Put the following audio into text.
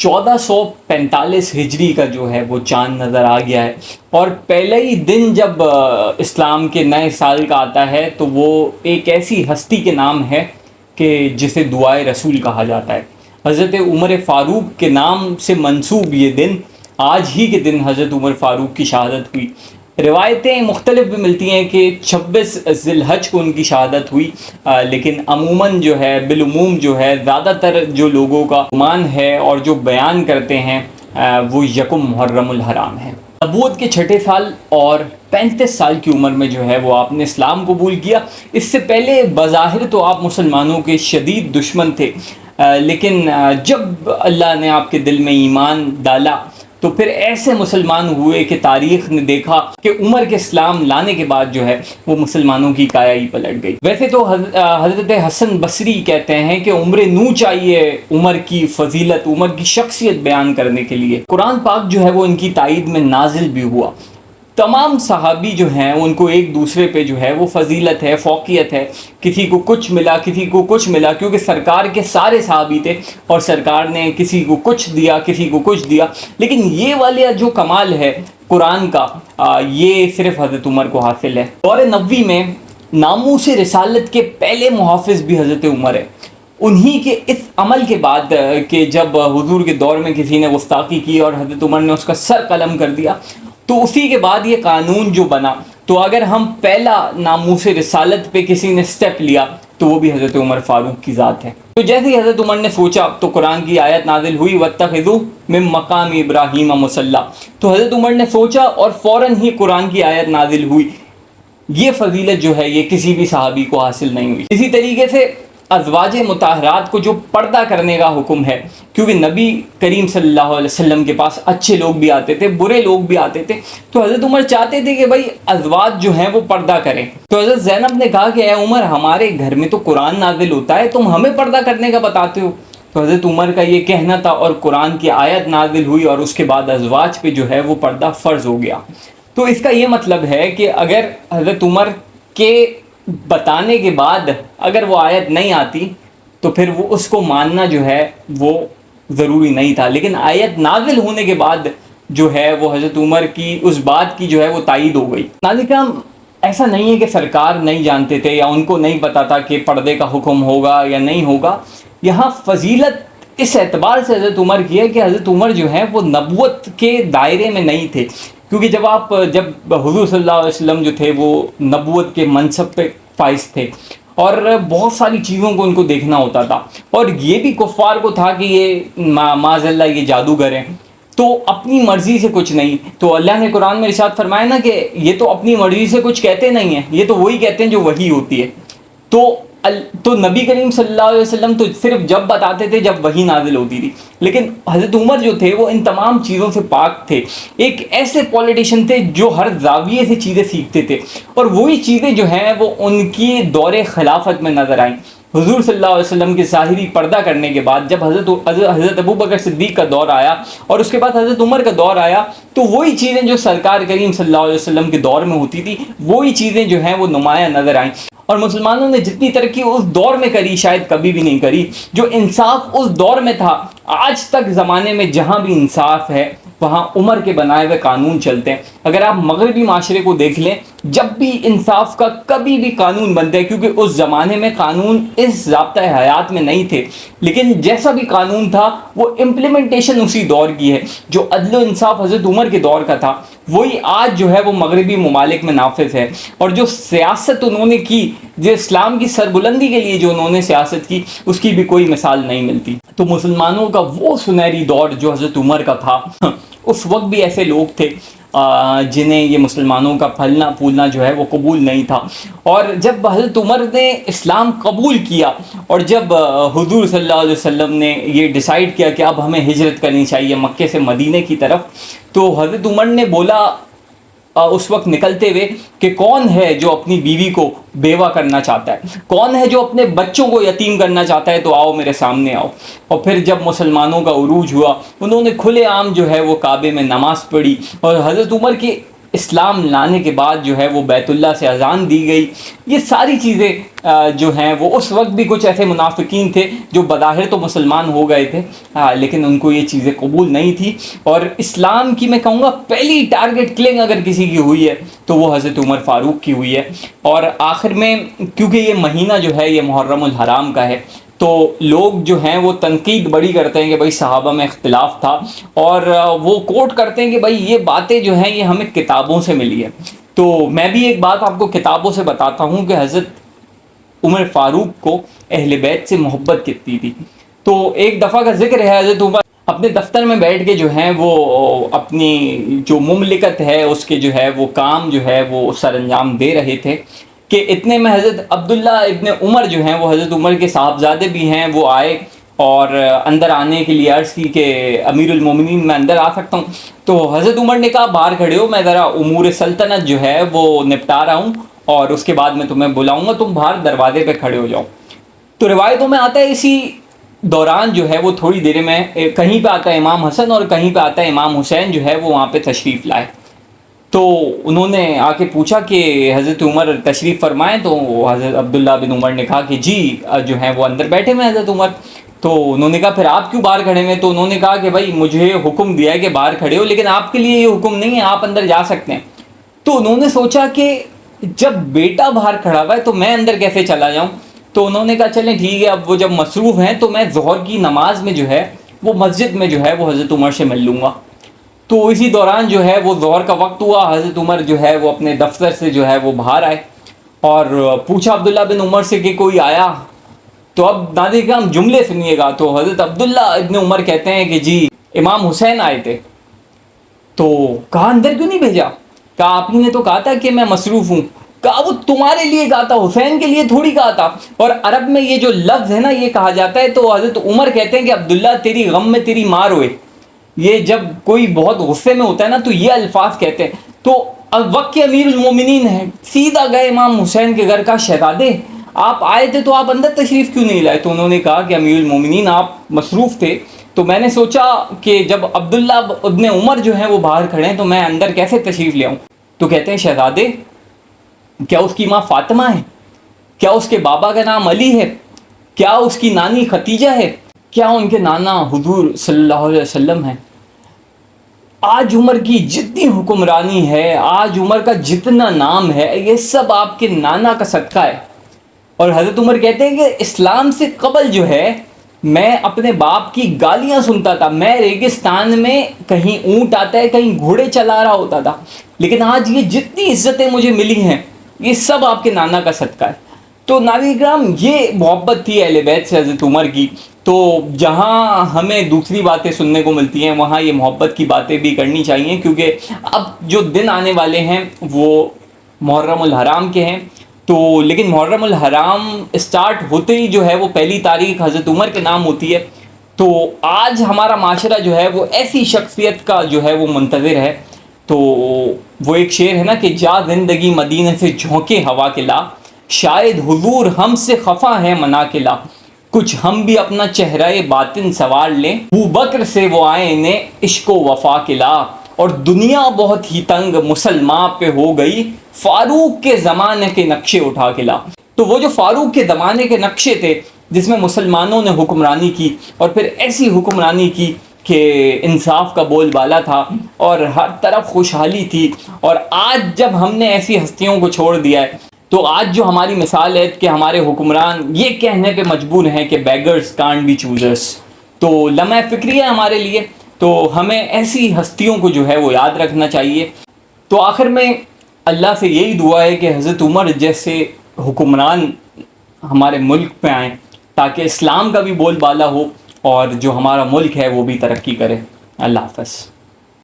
1445 ہجری کا جو ہے وہ چاند نظر آ گیا ہے، اور پہلا ہی دن جب اسلام کے نئے سال کا آتا ہے تو وہ ایک ایسی ہستی کے نام ہے کہ جسے دعائے رسول کہا جاتا ہے۔ حضرت عمر فاروق کے نام سے منسوب یہ دن، آج ہی کے دن حضرت عمر فاروق کی شہادت ہوئی۔ روایتیں مختلف بھی ملتی ہیں کہ 26 ذی الحج کو ان کی شہادت ہوئی، لیکن عموماً جو ہے بالعموم جو ہے زیادہ تر جو لوگوں کا گمان ہے اور جو بیان کرتے ہیں وہ یکم محرم الحرام ہے۔ نبوت کے چھٹے سال اور 35 سال کی عمر میں جو ہے وہ آپ نے اسلام قبول کیا۔ اس سے پہلے بظاہر تو آپ مسلمانوں کے شدید دشمن تھے، لیکن جب اللہ نے آپ کے دل میں ایمان ڈالا تو پھر ایسے مسلمان ہوئے کہ تاریخ نے دیکھا کہ عمر کے اسلام لانے کے بعد جو ہے وہ مسلمانوں کی کایا ہی پلٹ گئی۔ ویسے تو حضرت حسن بصری کہتے ہیں کہ عمر نو چاہیے عمر کی فضیلت، عمر کی شخصیت بیان کرنے کے لیے۔ قرآن پاک جو ہے وہ ان کی تائید میں نازل بھی ہوا۔ تمام صحابی جو ہیں ان کو ایک دوسرے پہ جو ہے وہ فضیلت ہے، فوقیت ہے، کسی کو کچھ ملا کسی کو کچھ ملا، کیونکہ سرکار کے سارے صحابی تھے اور سرکار نے کسی کو کچھ دیا کسی کو کچھ دیا، لیکن یہ والا جو کمال ہے قرآن کا یہ صرف حضرت عمر کو حاصل ہے۔ دور نبوی میں ناموس رسالت کے پہلے محافظ بھی حضرت عمر ہے۔ انہی کے اس عمل کے بعد کہ جب حضور کے دور میں کسی نے گستاخی کی اور حضرت عمر نے اس کا سر قلم کر دیا، تو اسی کے بعد یہ قانون جو بنا، تو اگر ہم پہلا ناموس رسالت پہ کسی نے سٹیپ لیا تو وہ بھی حضرت عمر فاروق کی ذات ہے۔ تو جیسے ہی حضرت عمر نے سوچا تو قرآن کی آیت نازل ہوئی وَاتَّخِذُوا مِن مَقَامِ إِبْرَاهِيمَ مُصَلًّى، تو حضرت عمر نے سوچا اور فوراً ہی قرآن کی آیت نازل ہوئی۔ یہ فضیلت جو ہے یہ کسی بھی صحابی کو حاصل نہیں ہوئی۔ اسی طریقے سے ازواج مطہرات کو جو پردہ کرنے کا حکم ہے، کیونکہ نبی کریم صلی اللہ علیہ وسلم کے پاس اچھے لوگ بھی آتے تھے، برے لوگ بھی آتے تھے، تو حضرت عمر چاہتے تھے کہ بھائی ازواج جو ہیں وہ پردہ کریں۔ تو حضرت زینب نے کہا کہ اے عمر، ہمارے گھر میں تو قرآن نازل ہوتا ہے، تم ہمیں پردہ کرنے کا بتاتے ہو۔ تو حضرت عمر کا یہ کہنا تھا اور قرآن کی آیت نازل ہوئی اور اس کے بعد ازواج پہ جو ہے وہ پردہ فرض ہو گیا۔ تو اس کا یہ مطلب ہے کہ اگر حضرت عمر کے بتانے کے بعد اگر وہ آیت نہیں آتی تو پھر وہ اس کو ماننا جو ہے وہ ضروری نہیں تھا، لیکن آیت نازل ہونے کے بعد جو ہے وہ حضرت عمر کی اس بات کی جو ہے وہ تائید ہو گئی۔ ناظرین کرام، ایسا نہیں ہے کہ سرکار نہیں جانتے تھے یا ان کو نہیں پتا تھا کہ پردے کا حکم ہوگا یا نہیں ہوگا۔ یہاں فضیلت اس اعتبار سے حضرت عمر کی ہے کہ حضرت عمر جو ہے وہ نبوت کے دائرے میں نہیں تھے، کیونکہ جب حضور صلی اللہ علیہ وسلم جو تھے وہ نبوت کے منصب پہ فائز تھے اور بہت ساری چیزوں کو ان کو دیکھنا ہوتا تھا، اور یہ بھی کفار کو تھا کہ یہ معاذ اللہ یہ جادوگر ہیں، تو اپنی مرضی سے کچھ نہیں۔ تو اللہ نے قرآن میں ارشاد فرمایا نا کہ یہ تو اپنی مرضی سے کچھ کہتے نہیں ہیں، یہ تو وہی کہتے ہیں جو وحی ہوتی ہے۔ تو نبی کریم صلی اللہ علیہ وسلم تو صرف جب بتاتے تھے جب وحی نازل ہوتی تھی، لیکن حضرت عمر جو تھے وہ ان تمام چیزوں سے پاک تھے، ایک ایسے پولیٹیشین تھے جو ہر زاویے سے چیزیں سیکھتے تھے، اور وہی چیزیں جو ہیں وہ ان کی دور خلافت میں نظر آئیں۔ حضور صلی اللہ علیہ وسلم کے ظاہری پردہ کرنے کے بعد جب حضرت ابوبکر صدیق کا دور آیا اور اس کے بعد حضرت عمر کا دور آیا، تو وہی چیزیں جو سرکار کریم صلی اللہ علیہ وسلم کے دور میں ہوتی تھی وہی چیزیں جو ہیں وہ نمایاں نظر آئیں، اور مسلمانوں نے جتنی ترقی اس دور میں کری شاید کبھی بھی نہیں کری۔ جو انصاف اس دور میں تھا، آج تک زمانے میں جہاں بھی انصاف ہے وہاں عمر کے بنائے ہوئے قانون چلتے ہیں۔ اگر آپ مغربی معاشرے کو دیکھ لیں، جب بھی انصاف کا کبھی بھی قانون بنتے ہیں، کیونکہ اس زمانے میں قانون اس ضابطۂ حیات میں نہیں تھے، لیکن جیسا بھی قانون تھا وہ امپلیمنٹیشن اسی دور کی ہے۔ جو عدل و انصاف حضرت عمر کے دور کا تھا وہی آج جو ہے وہ مغربی ممالک میں نافذ ہے، اور جو سیاست انہوں نے کی، جو اسلام کی سربلندی کے لیے جو انہوں نے سیاست کی، اس کی بھی کوئی مثال نہیں ملتی۔ تو مسلمانوں کا وہ سنہری دور جو حضرت عمر کا تھا، اس وقت بھی ایسے لوگ تھے جنہیں یہ مسلمانوں کا پھلنا پھولنا جو ہے وہ قبول نہیں تھا، اور جب حضرت عمر نے اسلام قبول کیا اور جب حضور صلی اللہ علیہ وسلم نے یہ ڈیسائیڈ کیا کہ اب ہمیں ہجرت کرنی چاہیے مکے سے مدینے کی طرف، تو حضرت عمر نے بولا اس وقت نکلتے ہوئے کہ کون ہے جو اپنی بیوی کو بیوہ کرنا چاہتا ہے، کون ہے جو اپنے بچوں کو یتیم کرنا چاہتا ہے، تو آؤ میرے سامنے آؤ۔ اور پھر جب مسلمانوں کا عروج ہوا، انہوں نے کھلے عام جو ہے وہ کعبے میں نماز پڑھی، اور حضرت عمر کے اسلام لانے کے بعد جو ہے وہ بیت اللہ سے اذان دی گئی. یہ ساری چیزیں جو ہیں وہ اس وقت بھی کچھ ایسے منافقین تھے جو بظاہر تو مسلمان ہو گئے تھے لیکن ان کو یہ چیزیں قبول نہیں تھی. اور اسلام کی میں کہوں گا پہلی ٹارگٹ کلنگ اگر کسی کی ہوئی ہے تو وہ حضرت عمر فاروق کی ہوئی ہے. اور آخر میں کیونکہ یہ مہینہ جو ہے یہ محرم الحرام کا ہے تو لوگ جو ہیں وہ تنقید بڑی کرتے ہیں کہ بھائی صحابہ میں اختلاف تھا, اور وہ کوٹ کرتے ہیں کہ بھائی یہ باتیں جو ہیں یہ ہمیں کتابوں سے ملی ہے. تو میں بھی ایک بات آپ کو کتابوں سے بتاتا ہوں کہ حضرت عمر فاروق کو اہل بیت سے محبت کتنی تھی. تو ایک دفعہ کا ذکر ہے, حضرت عمر اپنے دفتر میں بیٹھ کے جو ہیں وہ اپنی جو مملکت ہے اس کے جو ہے وہ کام جو ہے وہ سر انجام دے رہے تھے کہ اتنے میں حضرت عبداللہ ابن عمر جو ہیں وہ حضرت عمر کے صاحبزادے بھی ہیں, وہ آئے اور اندر آنے کے لیے عرض کی کہ امیر المومنین میں اندر آ سکتا ہوں. تو حضرت عمر نے کہا باہر کھڑے ہو, میں ذرا امور سلطنت جو ہے وہ نپٹا رہا ہوں اور اس کے بعد میں تمہیں بلاؤں گا, تم باہر دروازے پہ کھڑے ہو جاؤ. تو روایتوں میں آتا ہے اسی دوران جو ہے وہ تھوڑی دیر میں کہیں پہ آتا ہے امام حسن اور کہیں پہ آتا ہے امام حسین جو ہے وہ وہاں پہ تشریف لائے. تو انہوں نے آ کے پوچھا کہ حضرت عمر تشریف فرمائیں, تو حضرت عبداللہ بن عمر نے کہا کہ جی جو ہیں وہ اندر بیٹھے ہوئے حضرت عمر. تو انہوں نے کہا پھر آپ کیوں باہر کھڑے ہوئے؟ تو انہوں نے کہا کہ بھائی مجھے حکم دیا ہے کہ باہر کھڑے ہو, لیکن آپ کے لیے یہ حکم نہیں ہے, آپ اندر جا سکتے ہیں. تو انہوں نے سوچا کہ جب بیٹا باہر کھڑا ہوا ہے تو میں اندر کیسے چلا جاؤں. تو انہوں نے کہا چلیں ٹھیک ہے, اب وہ جب مصروف ہیں تو میں ظہر کی نماز میں جو ہے وہ مسجد میں جو ہے وہ حضرت عمر سے مل لوں گا. تو اسی دوران جو ہے وہ ظہر کا وقت ہوا, حضرت عمر جو ہے وہ اپنے دفتر سے جو ہے وہ باہر آئے اور پوچھا عبداللہ بن عمر سے کہ کوئی آیا. تو اب ناظرین کرام جملے سنیے گا. تو حضرت عبداللہ ابن عمر کہتے ہیں کہ جی امام حسین آئے تھے. تو کہا اندر کیوں نہیں بھیجا؟ کہا آپ ہی نے تو کہا تھا کہ میں مصروف ہوں. کہا وہ تمہارے لیے کہا تھا, حسین کے لیے تھوڑی کہا تھا. اور عرب میں یہ جو لفظ ہے نا یہ کہا جاتا ہے, تو حضرت عمر کہتے ہیں کہ عبداللہ تیری غم میں تیری مار ہوئے. یہ جب کوئی بہت غصے میں ہوتا ہے نا تو یہ الفاظ کہتے ہیں. تو وقت کے امیر المومنین ہیں, سیدھا گئے امام حسین کے گھر کا شہزادے آپ آئے تھے تو آپ اندر تشریف کیوں نہیں لائے؟ تو انہوں نے کہا کہ امیر المومنین آپ مصروف تھے, تو میں نے سوچا کہ جب عبداللہ ابن عمر جو ہیں وہ باہر کھڑے ہیں تو میں اندر کیسے تشریف لے آؤں. تو کہتے ہیں شہزادے کیا اس کی ماں فاطمہ ہے؟ کیا اس کے بابا کا نام علی ہے؟ کیا اس کی نانی ختیجہ ہے؟ کیا ان کے نانا حضور صلی اللہ علیہ وسلم ہیں؟ آج عمر کی جتنی حکمرانی ہے, آج عمر کا جتنا نام ہے, یہ سب آپ کے نانا کا صدقہ ہے. اور حضرت عمر کہتے ہیں کہ اسلام سے قبل جو ہے میں اپنے باپ کی گالیاں سنتا تھا, میں ریگستان میں کہیں اونٹ آتا ہے کہیں گھوڑے چلا رہا ہوتا تھا, لیکن آج یہ جتنی عزتیں مجھے ملی ہیں یہ سب آپ کے نانا کا صدقہ ہے. تو ناظرین کرام یہ محبت تھی اہل بیت سے حضرت عمر کی. تو جہاں ہمیں دوسری باتیں سننے کو ملتی ہیں وہاں یہ محبت کی باتیں بھی کرنی چاہیے, کیونکہ اب جو دن آنے والے ہیں وہ محرم الحرام کے ہیں. تو لیکن محرم الحرام اسٹارٹ ہوتے ہی جو ہے وہ پہلی تاریخ حضرت عمر کے نام ہوتی ہے. تو آج ہمارا معاشرہ جو ہے وہ ایسی شخصیت کا جو ہے وہ منتظر ہے. تو وہ ایک شعر ہے نا کہ جا زندگی مدینہ سے جھونکے ہوا کے لا, شاید حضور ہم سے خفا ہے منا کے لا, کچھ ہم بھی اپنا چہرہ باطن سوار لیں, ابو بکر سے وہ آئے انہیں عشق و وفا کے لا, اور دنیا بہت ہی تنگ مسلمان پہ ہو گئی, فاروق کے زمانے کے نقشے اٹھا کے لا. تو وہ جو فاروق کے زمانے کے نقشے تھے جس میں مسلمانوں نے حکمرانی کی اور پھر ایسی حکمرانی کی کہ انصاف کا بول بالا تھا اور ہر طرف خوشحالی تھی, اور آج جب ہم نے ایسی ہستیوں کو چھوڑ دیا ہے تو آج جو ہماری مثال ہے کہ ہمارے حکمران یہ کہنے پہ مجبور ہیں کہ بیگرز کانٹ بی چوزرز. تو لمحہ فکری ہے ہمارے لیے, تو ہمیں ایسی ہستیوں کو جو ہے وہ یاد رکھنا چاہیے. تو آخر میں اللہ سے یہی دعا ہے کہ حضرت عمر جیسے حکمران ہمارے ملک پہ آئیں تاکہ اسلام کا بھی بول بالا ہو اور جو ہمارا ملک ہے وہ بھی ترقی کرے. اللہ حافظ.